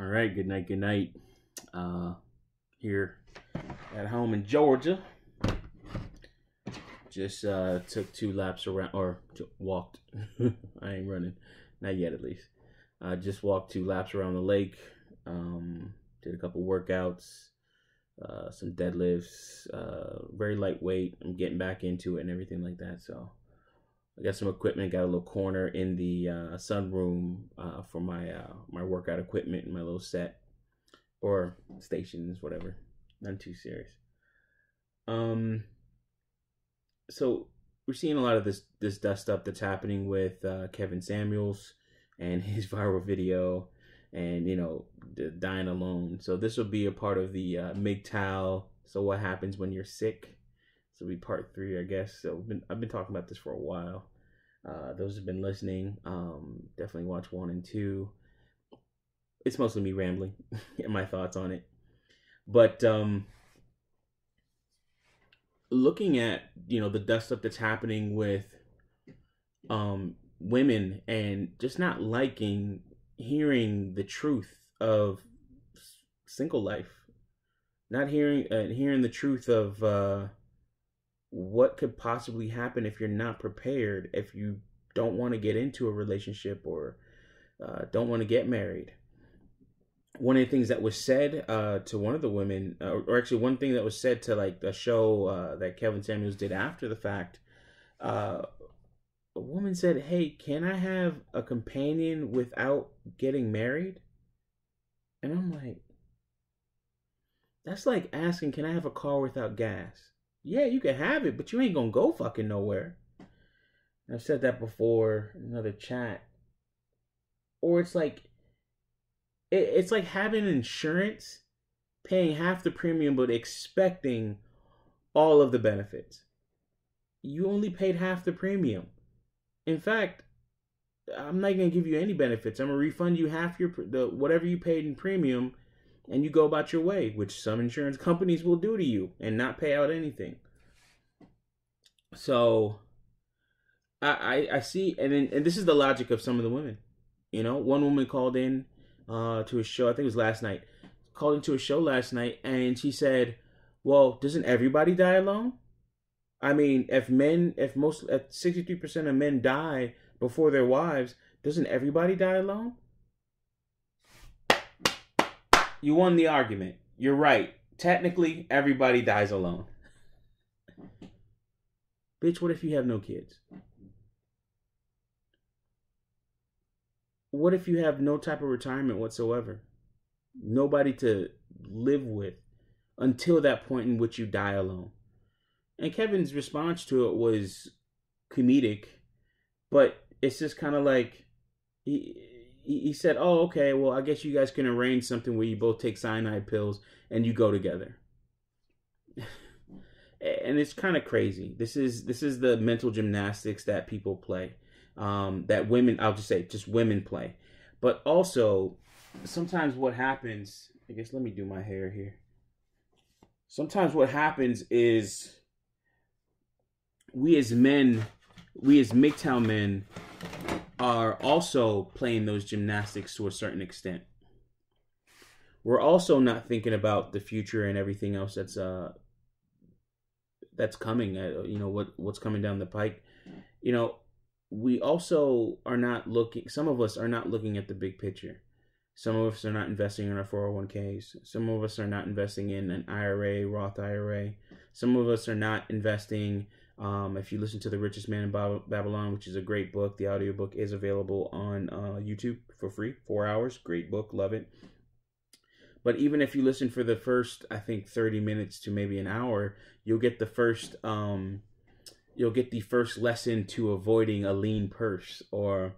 All right, good night, good night. Here at home in Georgia. Just took 2 laps around, or walked. I ain't running, not yet at least. Just walked 2 laps around the lake. Did a couple workouts, some deadlifts, very lightweight. I'm getting back into it and everything like that. So I got some equipment. Got a little corner in the sunroom for my workout equipment and my little set or stations, whatever. Nothing too serious. So we're seeing a lot of this dust up that's happening with Kevin Samuels and his viral video, and the dying alone. So this will be a part of the MGTOW. So what happens when you're sick? This will be part 3, I guess. So I've been talking about this for a while. Those who've been listening, definitely watch 1 and 2. It's mostly me rambling and my thoughts on it. But looking at the dust up that's happening with women, and just not liking hearing the truth of single life, not hearing the truth of what could possibly happen if you're not prepared, if you don't want to get into a relationship or don't want to get married. One of the things that was said to one of the women, or actually one thing that was said to like a show that Kevin Samuels did after the fact, a woman said, "Hey, can I have a companion without getting married?" And I'm like, that's like asking, "Can I have a car without gas?" Yeah, you can have it, but you ain't gonna go fucking nowhere. And I've said that before in another chat. Or it's like having insurance, paying half the premium, but expecting all of the benefits. You only paid half the premium. In fact, I'm not going to give you any benefits. I'm going to refund you half whatever you paid in premium, and you go about your way, which some insurance companies will do to you and not pay out anything. So I see, and this is the logic of some of the women. One woman called in to a show, I think it was last night, called into a show last night, and she said, "Well, doesn't everybody die alone? I mean, if 63% of men die before their wives, doesn't everybody die alone?" You won the argument. You're right. Technically, everybody dies alone. Bitch, what if you have no kids? What if you have no type of retirement whatsoever? Nobody to live with until that point in which you die alone. And Kevin's response to it was comedic, but it's just kind of like he said, "Oh, okay, well, I guess you guys can arrange something where you both take cyanide pills and you go together." And it's kind of crazy. This is the mental gymnastics that people play. That women, I'll just say, just women play. But also, sometimes what happens, I guess let me do my hair here. Sometimes what happens is we as MGTOW men are also playing those gymnastics to a certain extent. We're also not thinking about the future and everything else that's coming. What's coming down the pike. We also are not looking, some of us are not looking at the big picture. Some of us are not investing in our 401ks. Some of us are not investing in an IRA, Roth IRA. Some of us are not investing, if you listen to The Richest Man in Babylon, which is a great book, the audiobook is available on YouTube for free, 4 hours, great book, love it. But even if you listen for the first, I think 30 minutes to maybe an hour, you'll get the first lesson to avoiding a lean purse, or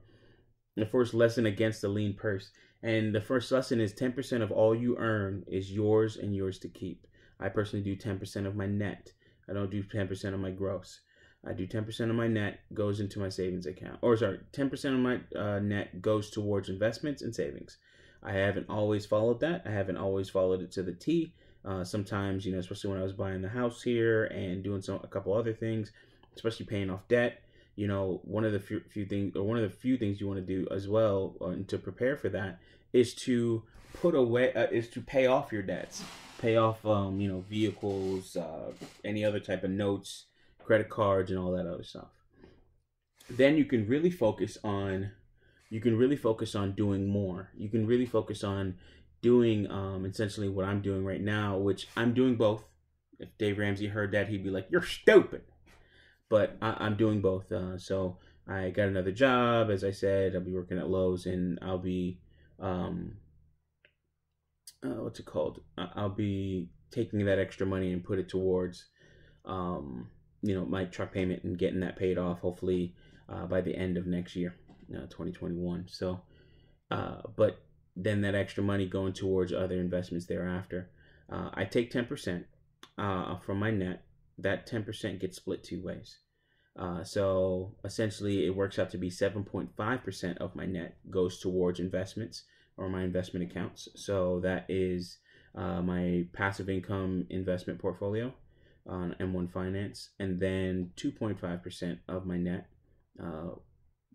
the first lesson against a lean purse. And the first lesson is 10% of all you earn is yours and yours to keep. I personally do 10% of my net. I don't do 10% of my gross. I do 10% of my net goes into my savings account. 10% of my net goes towards investments and savings. I haven't always followed that. I haven't always followed it to the T. Sometimes, especially when I was buying the house here and doing a couple other things, especially paying off debt, one of the few things, or one of the few things you want to do as well, and to prepare for that, is to pay off your debts, pay off, vehicles, any other type of notes, credit cards, and all that other stuff. Then you can really focus on doing more. You can really focus on doing essentially what I'm doing right now, which I'm doing both. If Dave Ramsey heard that, he'd be like, "You're stupid." But I'm doing both. So I got another job, as I said. I'll be working at Lowe's, and I'll be what's it called? I'll be taking that extra money and put it towards my truck payment and getting that paid off, hopefully by the end of next year, 2021. So, but then that extra money going towards other investments thereafter. I take 10% from my net. That 10% gets split two ways. So essentially it works out to be 7.5% of my net goes towards investments or my investment accounts. So that is my passive income investment portfolio on M1 Finance. And then 2.5% of my net,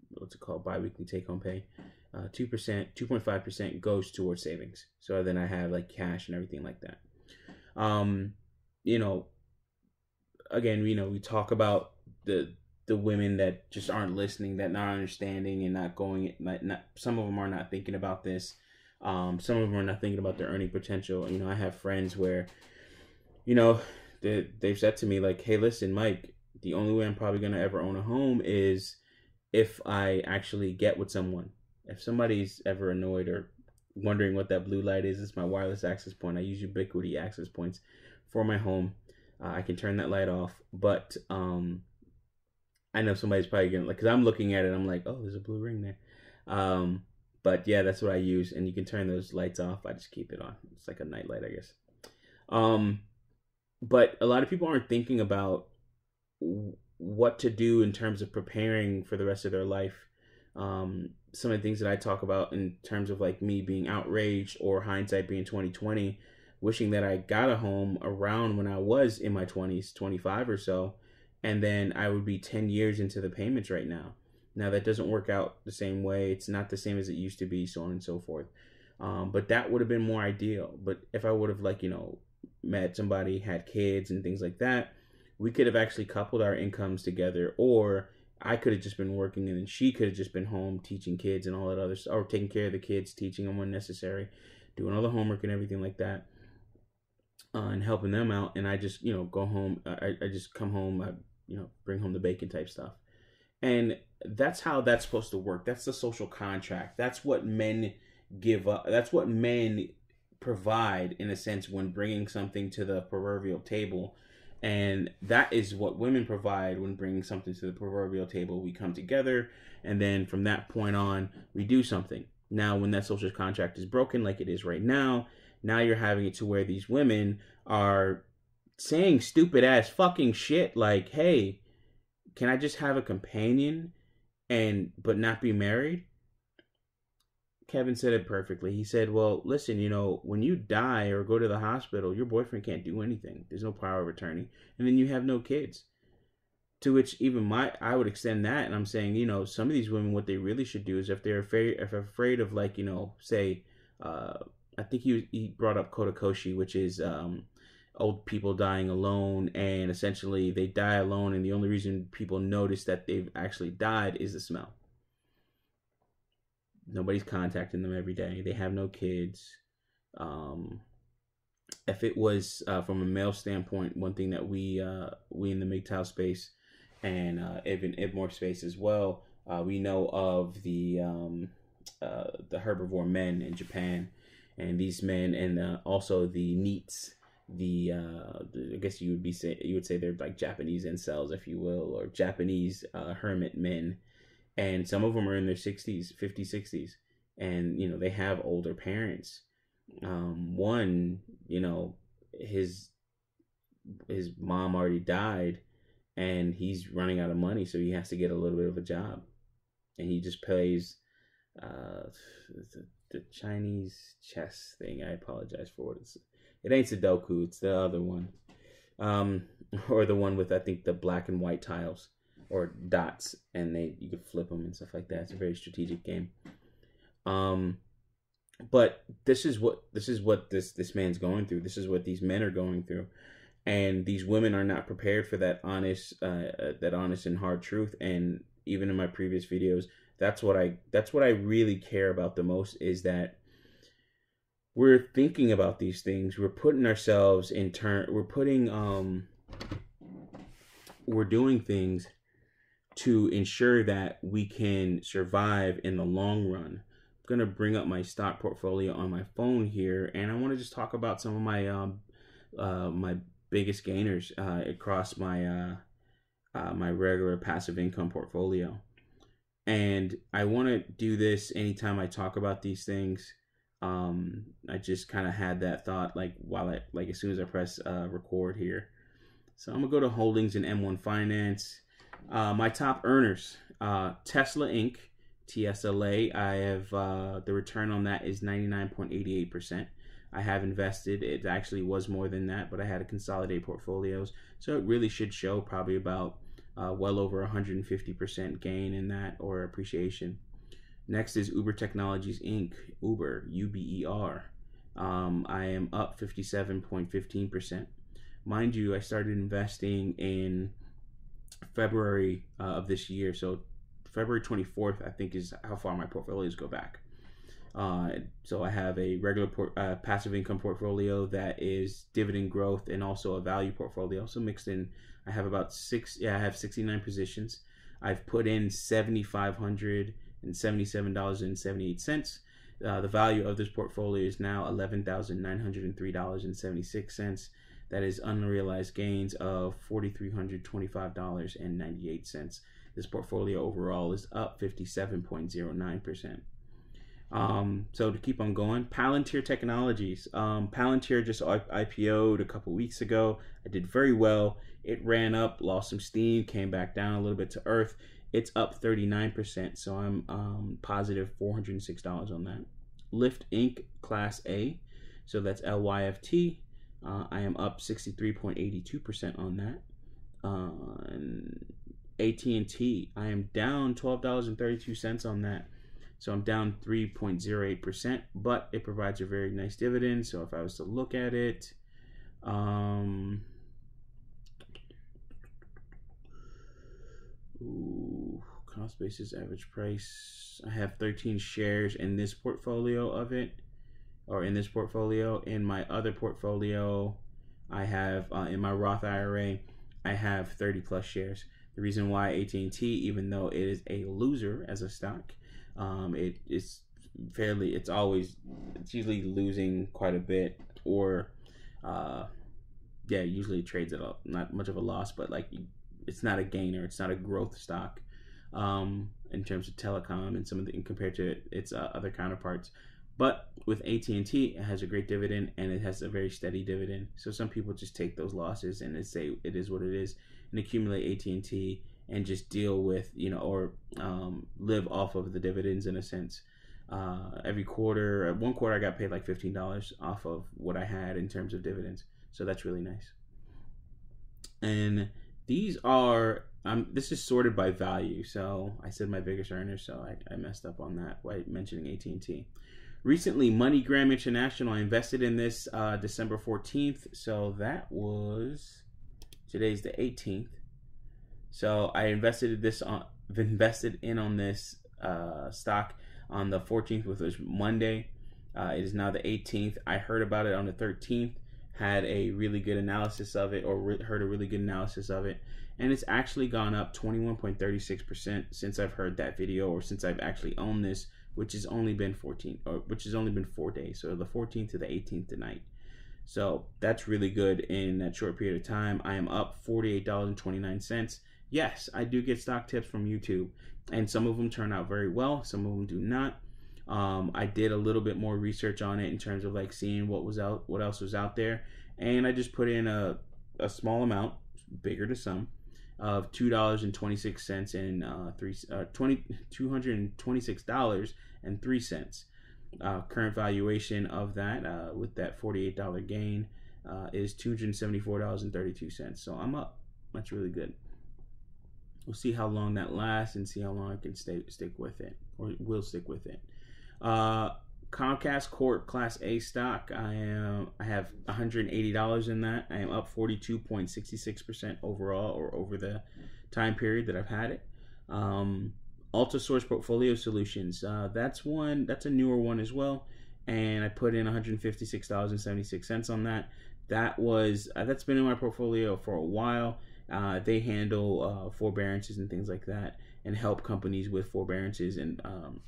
what's it called, biweekly take-home pay, 2.5% goes towards savings. So then I have like cash and everything like that. Again, we talk about the women that just aren't listening, that not understanding and not going, not some of them are not thinking about this. Some of them are not thinking about their earning potential. I have friends where, they've said to me like, "Hey, listen, Mike, the only way I'm probably going to ever own a home is if I actually get with someone. If somebody's ever annoyed or wondering what that blue light is, it's my wireless access point. I use Ubiquiti access points for my home. I can turn that light off, but I know somebody's probably gonna, like, because I'm looking at it, I'm like, oh, there's a blue ring there. But yeah, that's what I use, and you can turn those lights off. I just keep it on. It's like a night light, I guess. But a lot of people aren't thinking about what to do in terms of preparing for the rest of their life. Some of the things that I talk about in terms of like me being outraged or hindsight being 2020, wishing that I got a home around when I was in my 20s, 25 or so, and then I would be 10 years into the payments right now. Now that doesn't work out the same way. It's not the same as it used to be, so on and so forth. But that would have been more ideal. But if I would have met somebody, had kids and things like that, we could have actually coupled our incomes together, or I could have just been working and then she could have just been home teaching kids and all that other stuff, or taking care of the kids, teaching them when necessary, doing all the homework and everything like that, and helping them out. And I just, go home. I just come home, bring home the bacon type stuff. And that's how that's supposed to work. That's the social contract. That's what men give up. That's what men provide, in a sense, when bringing something to the proverbial table. And that is what women provide when bringing something to the proverbial table. We come together, and then from that point on, we do something. Now, when that social contract is broken, like it is right now, now you're having it to where these women are saying stupid ass fucking shit like, "Hey, can I just have a companion but not be married?" Kevin said it perfectly. He said, "Well, listen, when you die or go to the hospital, your boyfriend can't do anything. There's no power of attorney. And then you have no kids." To which even I would extend that, and I'm saying, some of these women, what they really should do is, if they're afraid of, like, say, I think he brought up Kotakoshi, which is old people dying alone, and essentially they die alone, and the only reason people notice that they've actually died is the smell. Nobody's contacting them every day. They have no kids. If it was from a male standpoint, one thing that we in the MGTOW space and even Ibmore space as well, we know of the herbivore men in Japan, and these men, and also the NEETs. I guess you would say they're like Japanese incels, if you will, or Japanese hermit men. And some of them are in their 60s, 50s, 60s. And, they have older parents. One, his mom already died, and he's running out of money, so he has to get a little bit of a job. And he just plays the Chinese chess thing. I apologize for what it's. It ain't Sudoku, it's the other one. Or the one with, I think, the black and white tiles. or dots, and you can flip them and stuff like that. It's a very strategic game. But this is what this man's going through. This is what these men are going through, and these women are not prepared for that honest and hard truth. And even in my previous videos, that's what I really care about the most, is that we're thinking about these things. We're putting ourselves in turn. We're doing things to ensure that we can survive in the long run. I'm going to bring up my stock portfolio on my phone here, and I want to just talk about some of my my biggest gainers across my my regular passive income portfolio. And I want to do this anytime I talk about these things. I just kind of had that thought, like as soon as I press record here. So I'm gonna go to holdings in M1 Finance. My top earners, Tesla Inc. TSLA. I have the return on that is 99.88%. I have invested. It actually was more than that, but I had to consolidate portfolios, so it really should show probably about well over 150% gain in that, or appreciation. Next is Uber Technologies Inc. Uber, UBER. I am up 57.15%. Mind you, I started investing in February of this year, so February 24th, I think, is how far my portfolios go back. So I have a regular passive income portfolio that is dividend growth, and also a value portfolio. So mixed in, I have about I have 69 positions. I've put in $7,577.78. The value of this portfolio is now $11,903.76. That is unrealized gains of $4,325.98. This portfolio overall is up 57.09%. So to keep on going, Palantir Technologies. Palantir just IPO'd a couple weeks ago. I did very well. It ran up, lost some steam, came back down a little bit to earth. It's up 39%, so I'm positive $406 on that. Lyft Inc. Class A, so that's LYFT. I am up 63.82% on that. And AT&T, I am down $12.32 on that. So I'm down 3.08%, but it provides a very nice dividend. So if I was to look at it, cost basis, average price. I have 13 shares in this portfolio of it, or in this portfolio. In my other portfolio, I have in my Roth IRA, I have 30 plus shares. The reason why AT&T, even though it is a loser as a stock, it's usually losing quite a bit, or usually it trades at not much of a loss, but like it's not a gainer, it's not a growth stock in terms of telecom and compared to its other counterparts. But with AT&T, it has a great dividend, and it has a very steady dividend. So some people just take those losses and they say it is what it is, and accumulate AT&T and just deal with, or live off of the dividends in a sense. Every quarter, one quarter I got paid like $15 off of what I had in terms of dividends. So that's really nice. And these are, this is sorted by value. So I said my biggest earners, so I messed up on that by mentioning AT&T. Recently, MoneyGram International, I invested in this December 14th. So that was, today's the 18th. So I invested in on this stock on the 14th, which was Monday. It is now the 18th. I heard about it on the 13th, had a really good analysis of it, or heard a really good analysis of it, and it's actually gone up 21.36% since I've heard that video, or since I've actually owned this, which has only been 4 days. So the 14th to the 18th tonight. So that's really good in that short period of time. I am up $48.29. Yes, I do get stock tips from YouTube, and some of them turn out very well. Some of them do not. I did a little bit more research on it in terms of like seeing what else was out there, and I just put in a small amount, bigger to some, of $2.26 and $226.03. Current valuation of that with that $48 gain is $274.32. So I'm up. That's really good. We'll see how long that lasts and see how long I can stick with it, or will stick with it. Comcast Corp Class A stock. I have $180 in that. I am up 42.66% overall, or over the time period that I've had it. AltaSource Portfolio Solutions. That's a newer one as well, and I put in $156.76 on that. That's been in my portfolio for a while. They handle forbearances and things like that, and help companies with forbearances and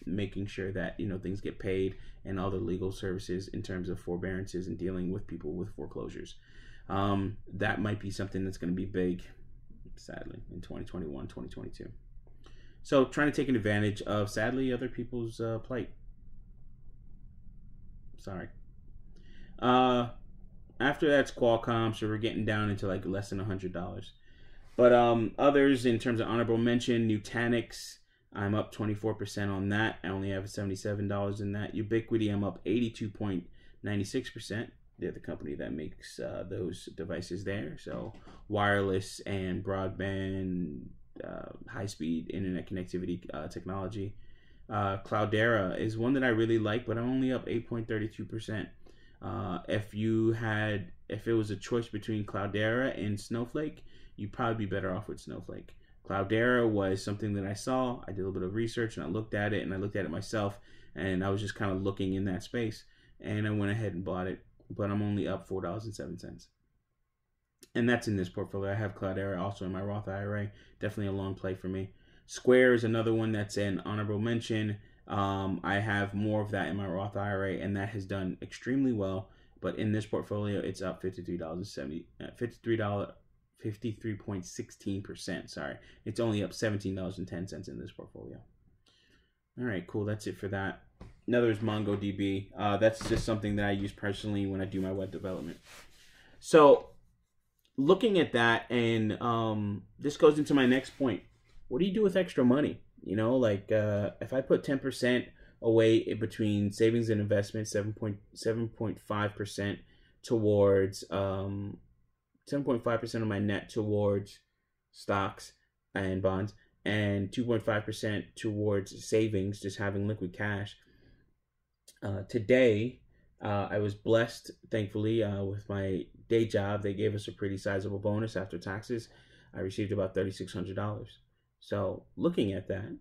making sure that things get paid, and all the legal services in terms of forbearances and dealing with people with foreclosures. That might be something that's going to be big, sadly, in 2021, 2022. So trying to take advantage of, sadly, other people's plight. Sorry. After that's Qualcomm, so we're getting down into like less than $100. But others, in terms of honorable mention, Nutanix, I'm up 24% on that. I only have $77 in that. Ubiquiti, I'm up 82.96%. They're the company that makes those devices there. So wireless and broadband, high-speed internet connectivity technology. Cloudera is one that I really like, but I'm only up 8.32%. If it was a choice between Cloudera and Snowflake, you'd probably be better off with Snowflake. Cloudera was something that I saw. I did a little bit of research and I looked at it, and I looked at it myself, and I was just kind of looking in that space, and I went ahead and bought it, but I'm only up $4.07. And that's in this portfolio. I have Cloudera also in my Roth IRA. Definitely a long play for me. Square is another one that's an honorable mention. I have more of that in my Roth IRA, and that has done extremely well. But in this portfolio, it's up $53.16%. Sorry, it's only up $17.10 in this portfolio. All right, cool. That's it for that. Another is MongoDB. That's just something that I use personally when I do my web development. So, looking at that, and this goes into my next point. What do you do with extra money? If I put 10% away between savings and investments, 7.5% towards 7.5% of my net towards stocks and bonds, and 2.5% towards savings, just having liquid cash. Today, I was blessed, thankfully, with my day job. They gave us a pretty sizable bonus after taxes. I received about $3,600. So looking at that,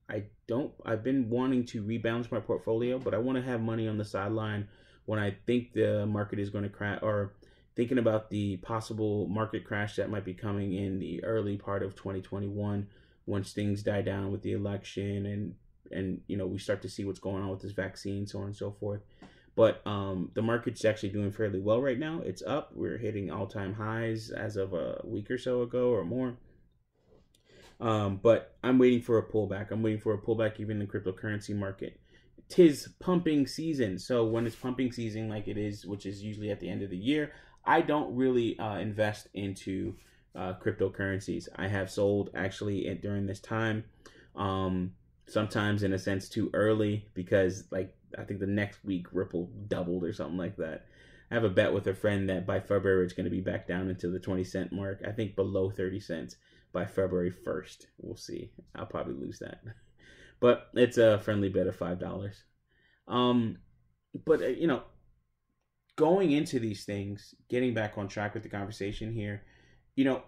I've been wanting to rebalance my portfolio, but I want to have money on the sideline when I think the market is going to crash, or thinking about the possible market crash that might be coming in the early part of 2021, once things die down with the election and we start to see what's going on with this vaccine, so on and so forth. But the market's actually doing fairly well right now. It's up. We're hitting all-time highs as of a week or so ago or more. But I'm waiting for a pullback. I'm waiting for a pullback even in the cryptocurrency market. 'Tis pumping season. So when it's pumping season like it is, which is usually at the end of the year, I don't really invest into cryptocurrencies. I have sold actually during this time, sometimes in a sense too early, because I think the next week Ripple doubled or something like that. I have a bet with a friend that by February it's going to be back down into the 20-cent mark. I think below 30 cents by February 1st. We'll see. I'll probably lose that. But it's a friendly bet of $5. But going into these things, getting back on track with the conversation here, so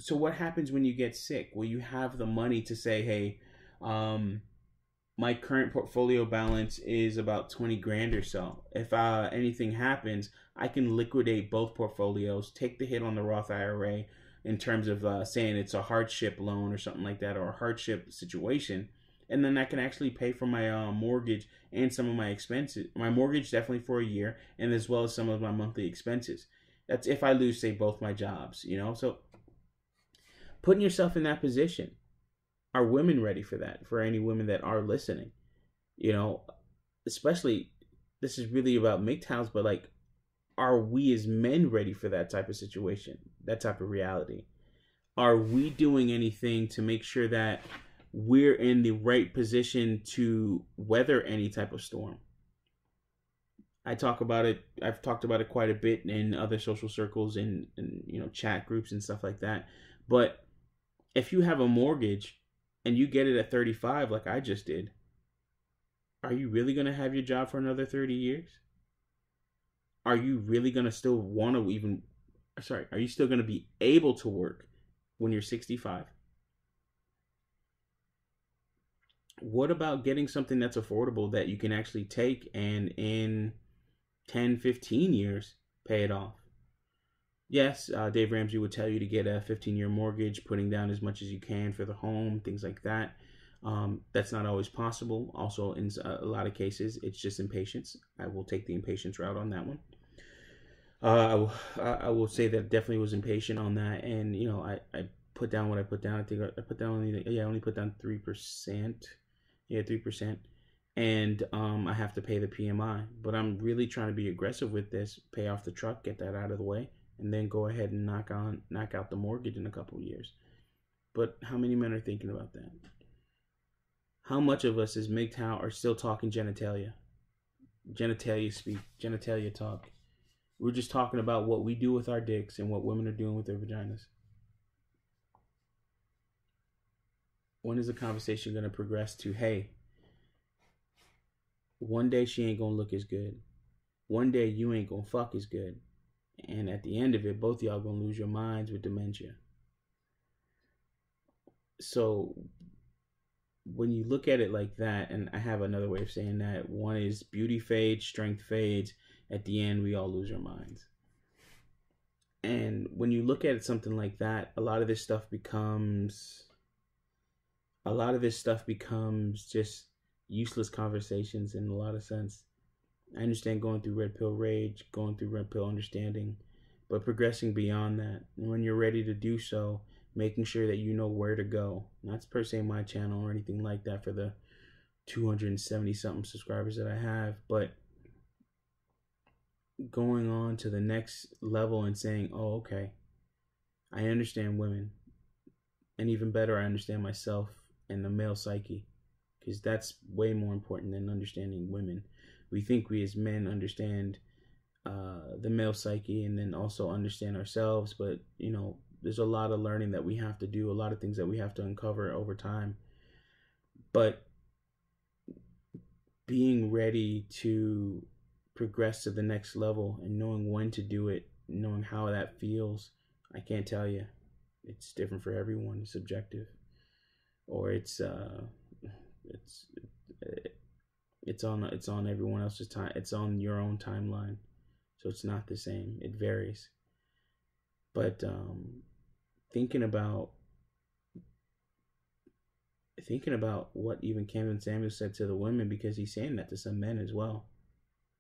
what happens when you get sick? Will you have the money to say, hey, my current portfolio balance is about 20 grand or so. If anything happens, I can liquidate both portfolios, take the hit on the Roth IRA in terms of saying it's a hardship loan or something like that, or a hardship situation. And then I can actually pay for my mortgage and some of my expenses. My mortgage definitely for a year, and as well as some of my monthly expenses. That's if I lose, say, both my jobs, So putting yourself in that position. Are women ready for that? For any women that are listening, especially, this is really about MGTOWs, but are we as men ready for that type of situation, that type of reality? Are we doing anything to make sure that we're in the right position to weather any type of storm? I've talked about it quite a bit in other social circles and chat groups and stuff like that. But If you have a mortgage and you get it at 35, like I just did, are you really going to have your job for another 30 years? Are you really going to still want to are you still going to be able to work when you're 65? What about getting something that's affordable that you can actually take and in 10, 15 years pay it off? Yes, Dave Ramsey would tell you to get a 15-year mortgage, putting down as much as you can for the home, things like that. That's not always possible. Also, in a lot of cases, it's just impatience. I will take the impatience route on that one. I will say that definitely was impatient on that, and I put down what I put down. I think I put down I only put down 3%. Yeah, 3%, and I have to pay the PMI. But I'm really trying to be aggressive with this. Pay off the truck, get that out of the way, and then go ahead and knock out the mortgage in a couple of years. But how many men are thinking about that? How much of us as MGTOW are still talking genitalia? Genitalia speak, genitalia talk. We're just talking about what we do with our dicks and what women are doing with their vaginas. When is the conversation going to progress to, hey, one day she ain't going to look as good. One day you ain't going to fuck as good. And at the end of it, both of y'all going to lose your minds with dementia. So when you look at it like that, and I have another way of saying that, one is beauty fades, strength fades. At the end, we all lose our minds. And when you look at it something like that, a lot of this stuff becomes just useless conversations in a lot of sense. I understand going through red pill rage, going through red pill understanding, but progressing beyond that. And when you're ready to do so, making sure that you know where to go. Not per se my channel or anything like that for the 270 something subscribers that I have, but going on to the next level and saying, oh, okay, I understand women. And even better, I understand myself and the male psyche, because that's way more important than understanding women. We think we as men understand the male psyche and then also understand ourselves, but there's a lot of learning that we have to do, a lot of things that we have to uncover over time. But being ready to progress to the next level and knowing when to do it, knowing how that feels, I can't tell you. It's different for everyone. It's subjective, or it's on everyone else's time. It's on your own timeline, so it's not the same. It varies. But thinking about what even Kevin Samuels said to the women, because he's saying that to some men as well.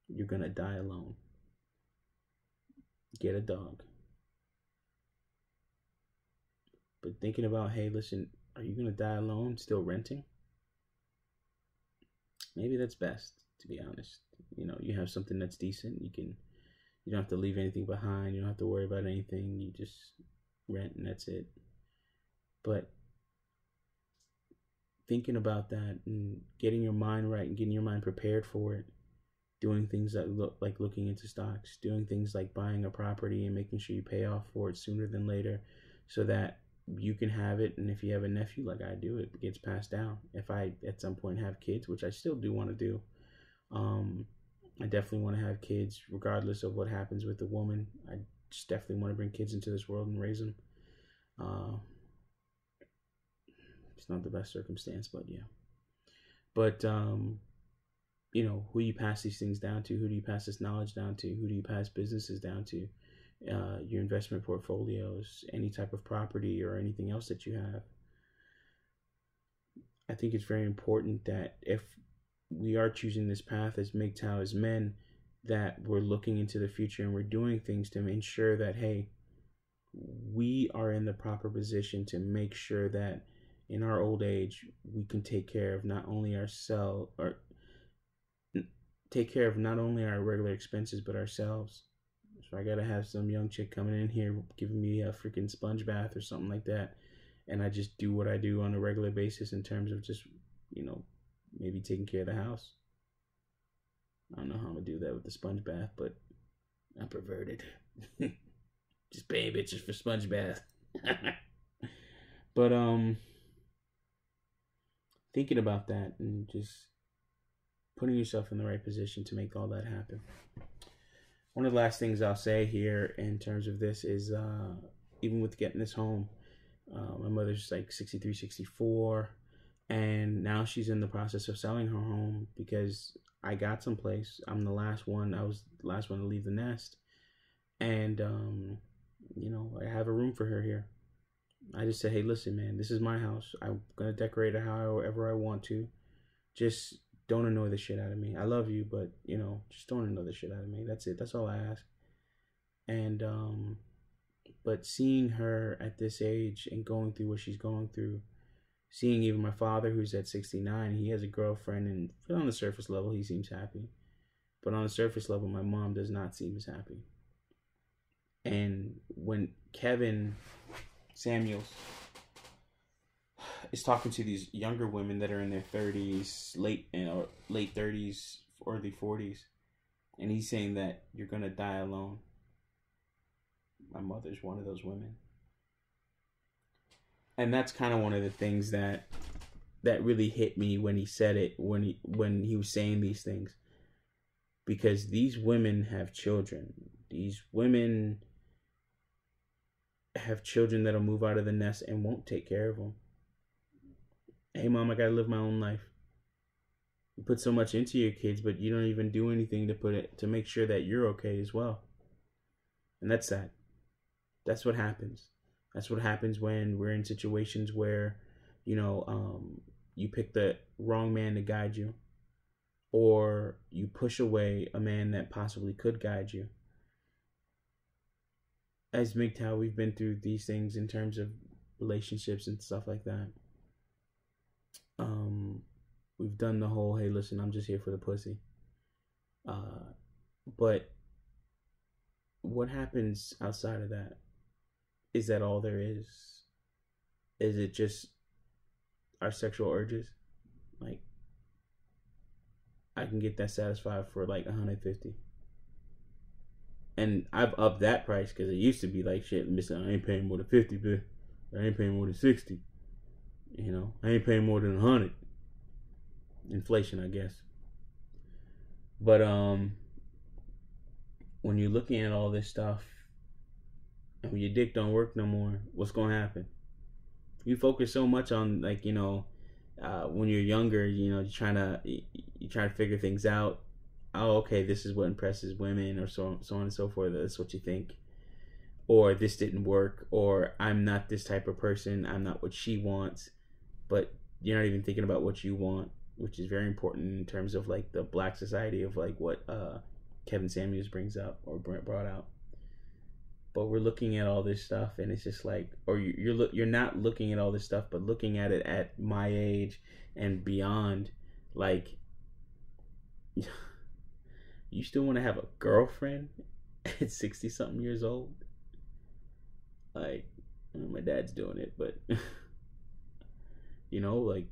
You're gonna die alone. Get a dog. But thinking about, hey, listen, are you gonna die alone still renting? Maybe that's best, to be honest. You have something that's decent. You don't have to leave anything behind. You don't have to worry about anything. You just rent and that's it. But thinking about that and getting your mind right and getting your mind prepared for it, doing things that look like looking into stocks, doing things like buying a property and making sure you pay off for it sooner than later so that you can have it. And if you have a nephew like I do, it gets passed down. If I at some point have kids, which I still do want to do, I definitely want to have kids regardless of what happens with the woman. I just definitely want to bring kids into this world and raise them. It's not the best circumstance, but yeah. But who do you pass these things down to? Who do you pass this knowledge down to? Who do you pass businesses down to? Your investment portfolios, any type of property or anything else that you have. I think it's very important that if we are choosing this path as MGTOW, as men, that we're looking into the future and we're doing things to ensure that, hey, we are in the proper position to make sure that in our old age, we can take care of not only ourselves, or take care of not only our regular expenses, but ourselves. So I gotta have some young chick coming in here giving me a freaking sponge bath or something like that, and I just do what I do on a regular basis in terms of just, maybe taking care of the house. I don't know how I'm gonna do that with the sponge bath, but I'm perverted. Just paying bitches for sponge bath. But thinking about that and just putting yourself in the right position to make all that happen. One of the last things I'll say here in terms of this is even with getting this home, my mother's like 63, 64, and now she's in the process of selling her home because I got someplace. I'm the last one. I was the last one to leave the nest. And, I have a room for her here. I just said, hey, listen, man, this is my house. I'm going to decorate it however I want to. Just don't annoy the shit out of me. I love you, but, just don't annoy the shit out of me. That's it. That's all I ask. And, but seeing her at this age and going through what she's going through, seeing even my father, who's at 69, he has a girlfriend, and on the surface level, he seems happy. But on the surface level, my mom does not seem as happy. And when Kevin Samuels is talking to these younger women that are in their 30s, late 30s, early 40s, and he's saying that you're going to die alone. My mother's one of those women. And that's kind of one of the things that really hit me when he said it, when he was saying these things. Because these women have children. These women have children that'll move out of the nest and won't take care of them. Hey, Mom, I gotta live my own life. You put so much into your kids, but you don't even do anything to make sure that you're okay as well. And that's sad. That's what happens. That's what happens when we're in situations where, you pick the wrong man to guide you, or you push away a man that possibly could guide you. As MGTOW, we've been through these things in terms of relationships and stuff like that. We've done the whole, hey, listen, I'm just here for the pussy. But what happens outside of that? Is that all there is? Is it just our sexual urges? Like, I can get that satisfied for like $150. And I've upped that price because it used to be like, shit, listen, I ain't paying more than 50, but I ain't paying more than 60. I ain't paying more than 100. Inflation, I guess. But when you're looking at all this stuff, and when your dick don't work no more, what's gonna happen? You focus so much on when you're younger, you're trying to figure things out. Oh, okay, this is what impresses women, or so on and so forth. That's what you think. Or this didn't work, or I'm not this type of person. I'm not what she wants. But you're not even thinking about what you want, which is very important in terms of like the black society of like what Kevin Samuels brings up or brought out. But we're looking at all this stuff, and it's just like, or you're not looking at all this stuff, but looking at it at my age and beyond, like, you still want to have a girlfriend at 60 something years old? Like, my dad's doing it, but like,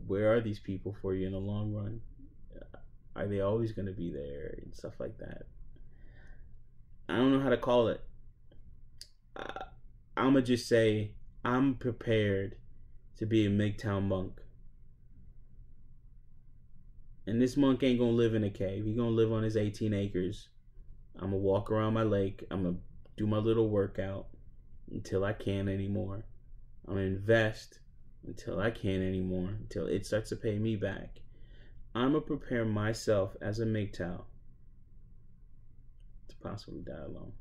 where are these people for you in the long run? Are they always going to be there and stuff like that? I don't know how to call it. I'm going to just say I'm prepared to be a MGTOW monk. And this monk ain't going to live in a cave. He going to live on his 18 acres. I'm going to walk around my lake. I'm going to do my little workout until I can't anymore. I'm going to invest until I can't anymore, until it starts to pay me back. I'm going to prepare myself as a MGTOW to possibly die alone.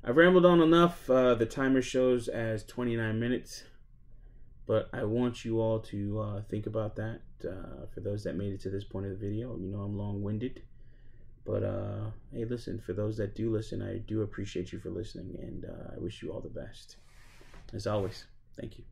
I've rambled on enough. The timer shows as 29 minutes. But I want you all to think about that. For those that made it to this point of the video, I'm long-winded. But hey, listen, for those that do listen, I do appreciate you for listening. And I wish you all the best. As always, thank you.